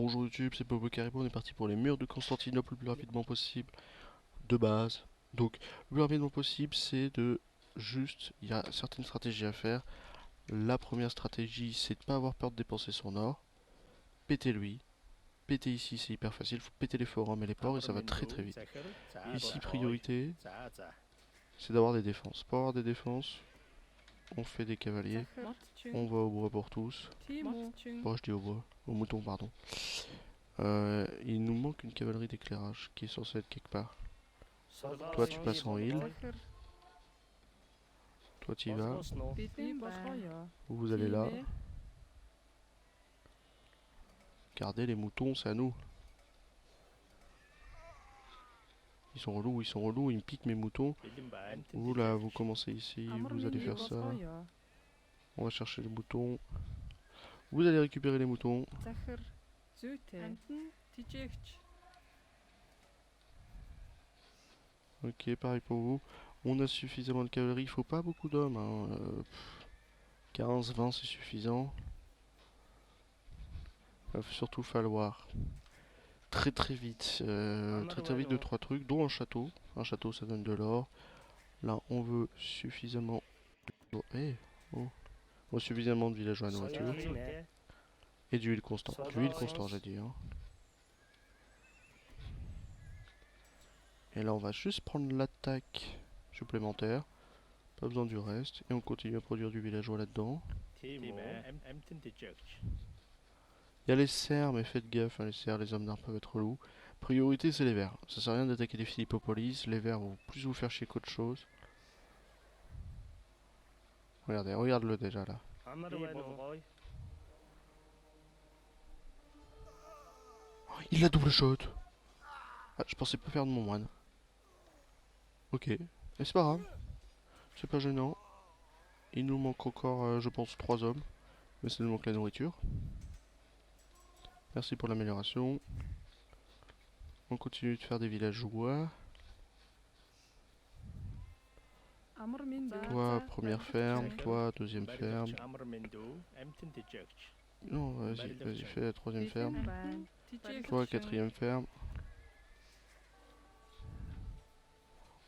Bonjour YouTube, c'est Bobo Caribou, on est parti pour les murs de Constantinople le plus rapidement possible, de base. Donc, le plus rapidement possible, c'est de juste, il y a certaines stratégies à faire. La première stratégie, c'est de pas avoir peur de dépenser son or. Pétez-lui. Péter ici, c'est hyper facile, faut péter les forums et les ports et ça va très très vite. Ici, priorité, c'est d'avoir des défenses. Pour avoir des défenses, on fait des cavaliers, on va au bois pour tous. Oh, je dis au bois, au mouton, pardon. Il nous manque une cavalerie d'éclairage qui est censée être quelque part. Toi, tu passes en heal. Toi, tu y vas. Vous allez là. Regardez, les moutons, c'est à nous. Ils sont relous, ils me piquent mes moutons. Vous là, vous commencez ici, vous allez faire ça. On va chercher les moutons. Vous allez récupérer les moutons. Ok, pareil pour vous. On a suffisamment de cavalerie, il faut pas beaucoup d'hommes. Hein. 15, 20 c'est suffisant. Il va surtout falloir très très vite, très très vite 2-3 trucs, dont un château. Un château ça donne de l'or. Là on veut suffisamment de... Hey, oh. On veut suffisamment de villageois à nourriture. Et d'huile constant. D'huile constant j'ai dit. Hein. Et là on va juste prendre l'attaque supplémentaire. Pas besoin du reste. Et on continue à produire du villageois là-dedans. Il y a les cerfs, mais faites gaffe, hein, les cerfs, les hommes d'armes peuvent être relous. Priorité c'est les verts. Ça sert à rien d'attaquer les Philippopolis. Les verts vont plus vous faire chier qu'autre chose. Regardez, regarde-le déjà là. Oh, il a double shot. Ah, je pensais pas perdre mon moine. Ok. Mais c'est pas grave. C'est pas gênant. Il nous manque encore, je pense, 3 hommes. Mais ça nous manque la nourriture. Merci pour l'amélioration. On continue de faire des villageois. Toi, première ferme. Toi, deuxième ferme. Non, vas-y, fais la troisième ferme. Toi, quatrième ferme.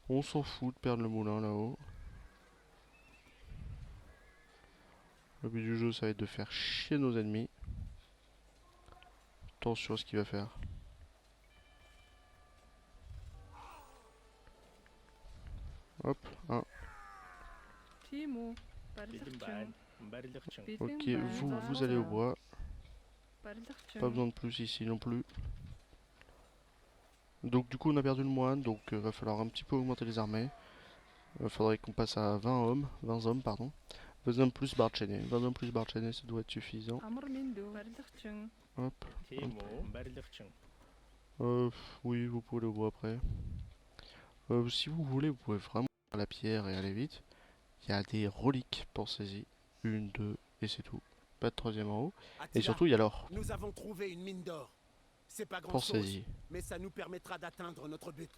On s'en fout de perdre le moulin là-haut. Le but du jeu, ça va être de faire chier nos ennemis. Attention à ce qu'il va faire. Hop, un. Ok, vous allez au bois. Pas besoin de plus ici non plus. Donc du coup on a perdu le moine, donc va falloir un petit peu augmenter les armées. Faudrait qu'on passe à 20 hommes, 20 hommes pardon. 20 hommes plus Barchéné. 20 hommes plus Barchéné, ça doit être suffisant. Hop, hop. Oui, vous pouvez le voir après. Si vous voulez, vous pouvez vraiment faire la pierre et aller vite. Il y a des reliques, pensez-y. Une, deux, et c'est tout. Pas de troisième en haut. Et Attila, surtout, il y a l'or. nous avons trouvé une mine d'or. C'est pas grand-chose, Pensez-y. mais ça nous permettra d'atteindre notre but.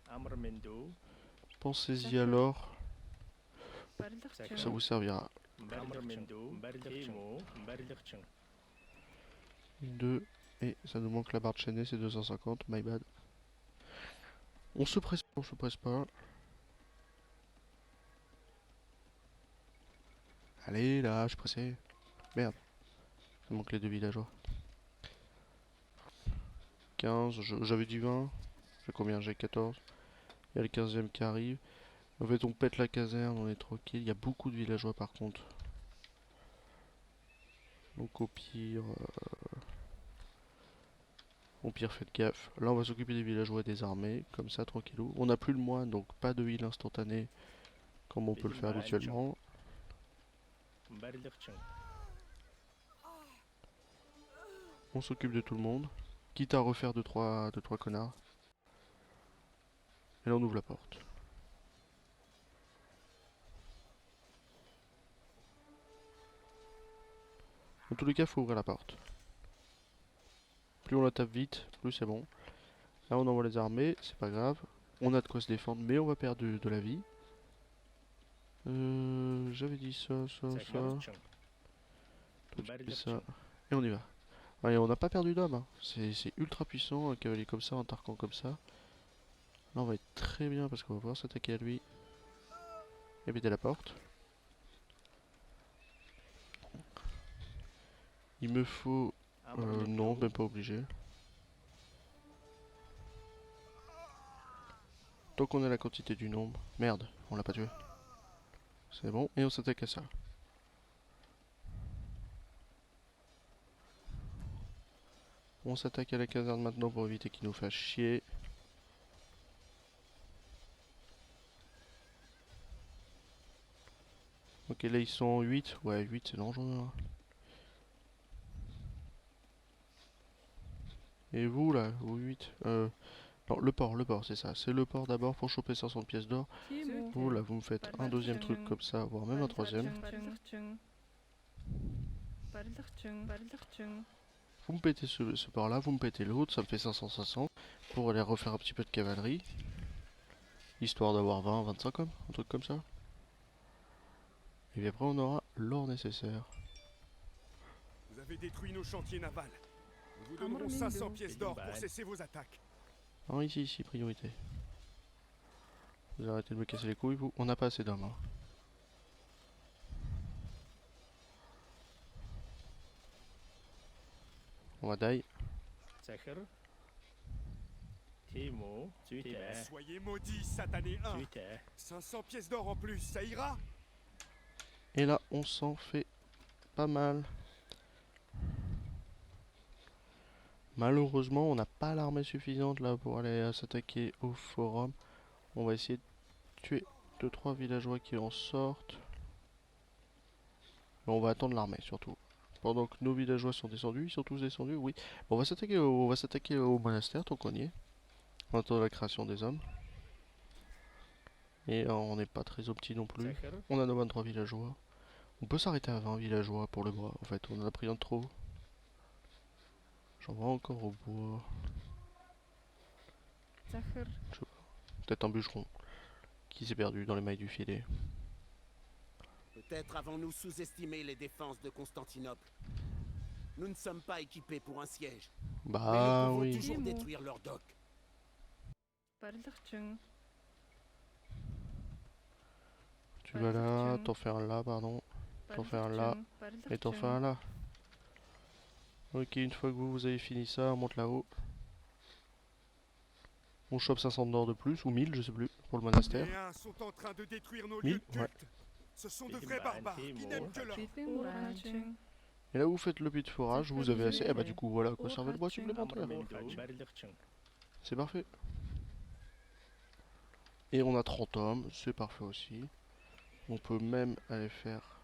Pensez-y à l'or. Ça vous servira. Une, deux, et ça nous manque la barre de chaînée, c'est 250, my bad. On se presse pas, on se presse pas. Allez, là, je suis pressé. Merde, il manque les deux villageois. 15, j'avais dit 20. J'ai combien? J'ai 14. Il y a le 15e qui arrive. En fait, on pète la caserne, on est tranquille. Il y a beaucoup de villageois par contre. Donc au pire, faites gaffe. Là, on va s'occuper des villageois et des armées, comme ça, tranquillou. On n'a plus le moine, donc pas de heal instantané, comme on peut le faire habituellement. On s'occupe de tout le monde, quitte à refaire 2-3 connards. Et là, on ouvre la porte. Dans tous les cas, faut ouvrir la porte. Plus on la tape vite, plus c'est bon. Là, on envoie les armées, c'est pas grave. On a de quoi se défendre, mais on va perdre de la vie. J'avais dit ça. Toi, tu dis ça. Et on y va. Ouais, on n'a pas perdu d'homme, hein. C'est ultra puissant, un cavalier comme ça, un Tarkan comme ça. Là, on va être très bien parce qu'on va pouvoir s'attaquer à lui et péter la porte. Il me faut... non, même pas obligé. Tant qu'on a la quantité du nombre... Merde, on l'a pas tué. C'est bon, et on s'attaque à ça. On s'attaque à la caserne maintenant pour éviter qu'il nous fasse chier. Ok, là ils sont 8. Ouais, 8 c'est dangereux, hein. Et vous là, vous 8 non, le port, c'est ça. C'est le port d'abord pour choper 500 pièces d'or. Vous là, vous me faites un deuxième truc comme ça, voire même un troisième. Vous me pétez ce port là, vous me pétez l'autre, ça me fait 500-500 pour aller refaire un petit peu de cavalerie. Histoire d'avoir 20-25 comme, un truc comme ça. Et puis après on aura l'or nécessaire. Vous avez détruit nos chantiers navals. Nous vous donnerons 500 pièces d'or pour cesser vos attaques. Ah ici, priorité. Vous arrêtez de me casser les couilles, vous. On n'a pas assez d'hommes, hein. On va die. Soyez maudits, satané 1. 500 pièces d'or en plus, ça ira? Et là, on s'en fait pas mal. Malheureusement, on n'a pas l'armée suffisante là pour aller s'attaquer au forum. On va essayer de tuer 2-3 villageois qui en sortent. Mais on va attendre l'armée surtout. Pendant que nos villageois sont descendus, ils sont tous descendus, oui. Bon, on va s'attaquer au monastère tant qu'on y est. On attend la création des hommes. Et on n'est pas très opti non plus. On a nos 23 villageois. On peut s'arrêter à 20 villageois pour le bois. En fait, on en a pris un de trop. J'en vois encore au bois. Peut-être un bûcheron qui s'est perdu dans les mailles du filet. Peut-être avons-nous sous-estimé les défenses de Constantinople. Nous ne sommes pas équipés pour un siège. Mais Bah nous pouvons oui. toujours détruire leurs docks. Tu vas là, t'en fais un là, pardon. T'en fais un là. Et t'en fais un là. Ok, une fois que vous avez fini ça, on monte là-haut. On chope 500 d'or de plus, ou 1000, je sais plus, pour le monastère. Les uns sont en train de détruire nos 1000, lieux de ouais. culte. Ce sont de vrais barbares qui n'aiment que l'or. Et là, vous faites le puits de forage, vous avez assez. Eh bah, du coup, voilà, quoi, servait de bois supplémentaire. C'est parfait. Et on a 30 hommes, c'est parfait aussi. On peut même aller faire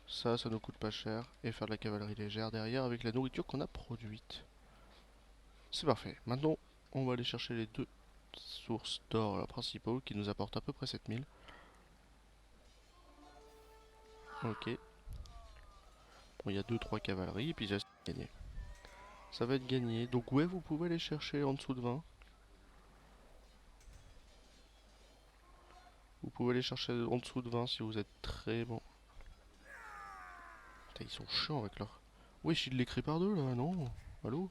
ça, ça nous coûte pas cher. Et faire de la cavalerie légère derrière avec la nourriture qu'on a produite. C'est parfait. Maintenant, on va aller chercher les deux sources d'or principaux qui nous apportent à peu près 7000. Ok. Bon, il y a 2-3 cavaleries et puis j'ai gagné. Ça va être gagné. Donc ouais, vous pouvez aller chercher en dessous de 20. Vous pouvez aller chercher en dessous de 20 si vous êtes très bon. Putain, ils sont chiants avec leur... Wesh, ils l'écrit par deux là, non? Allô?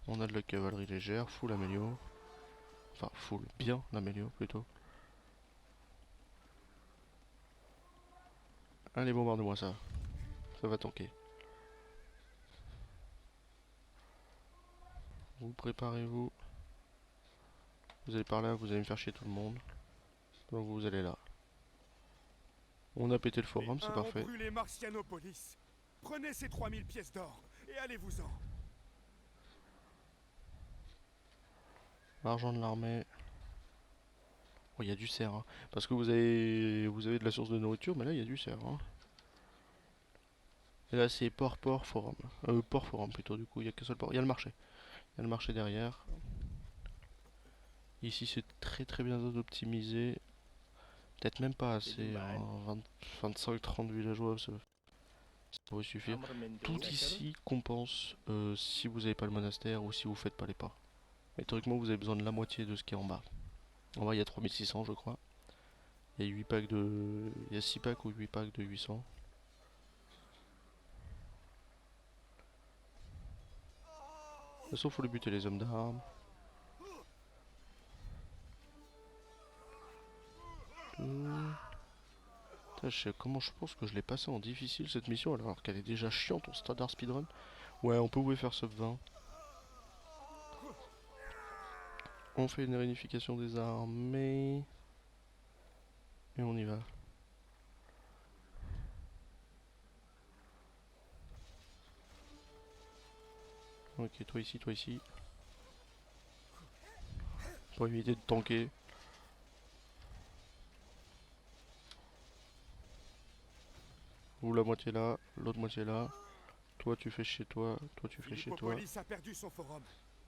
On a de la cavalerie légère, full améliore. Enfin, full, bien l'améliore plutôt. Allez, bombarde-moi ça. Ça va tanker. Vous préparez-vous. Vous allez par là, vous allez me faire chier tout le monde. Donc vous allez là. On a pété le forum, c'est parfait. Brûlez Marcianopolis. Prenez ces 3000 pièces d'or et allez-vous-en. L'argent de l'armée. Oh, il y a du cerf, hein. Parce que vous avez de la source de nourriture, mais là il y a du cerf, hein. Et là c'est port forum. Port forum plutôt du coup, il y a qu'un seul port. Il y a le marché. Il y a le marché derrière. Ici c'est très très bien optimisé. Peut-être même pas assez, hein. 25-30 villageois, ça pourrait suffire. Tout ici compense si vous n'avez pas le monastère ou si vous faites pas les pas. Mais théoriquement vous avez besoin de la moitié de ce qui est en bas. En bas il y a 3600 je crois. Il y a 8 packs de... Il y a 6 packs ou 8 packs de 800. façon, faut les buter les hommes d'armes. Comment je pense que je l'ai passé en difficile cette mission alors qu'elle est déjà chiante en standard speedrun. Ouais, on peut faire sub 20. On fait une réunification des armées. Et on y va. Ok, toi ici, toi ici. Pour éviter de tanker. Vous la moitié là, l'autre moitié là. Toi tu fais chez toi, toi tu fais chez toi. Philippopolis a perdu son forum.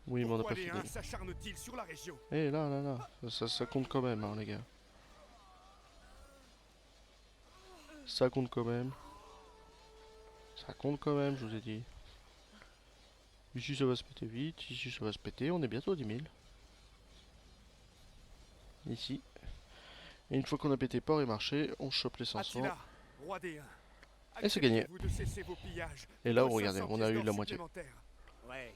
Oui, mais on n'a Pourquoi pas les fini. Huns s'acharnent-ils sur la région? Eh là, ça compte quand même, hein, les gars. Ça compte quand même. Ça compte quand même, je vous ai dit. Ici ça va se péter vite, ici ça va se péter, on est bientôt à 10 000. Ici. Et une fois qu'on a pété port et marché, on chope les 500. Attila, roi des Huns, Et c'est gagné. acceptez-vous de cesser vos pillages Et là, contre regardez, 500 on a pièces eu d'or la moitié. supplémentaires? Ouais.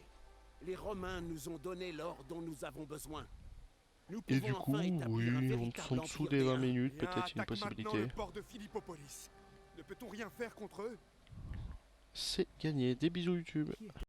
Les Romains nous ont donné l'or dont nous avons besoin. Nous Et pouvons du coup, enfin établir un oui, en véritable dessous empire des 20 Huns. minutes, Bien, peut-être une attaque maintenant possibilité. le port de Philippopolis. Ne peut-on rien faire contre eux? C'est gagné. Des bisous YouTube.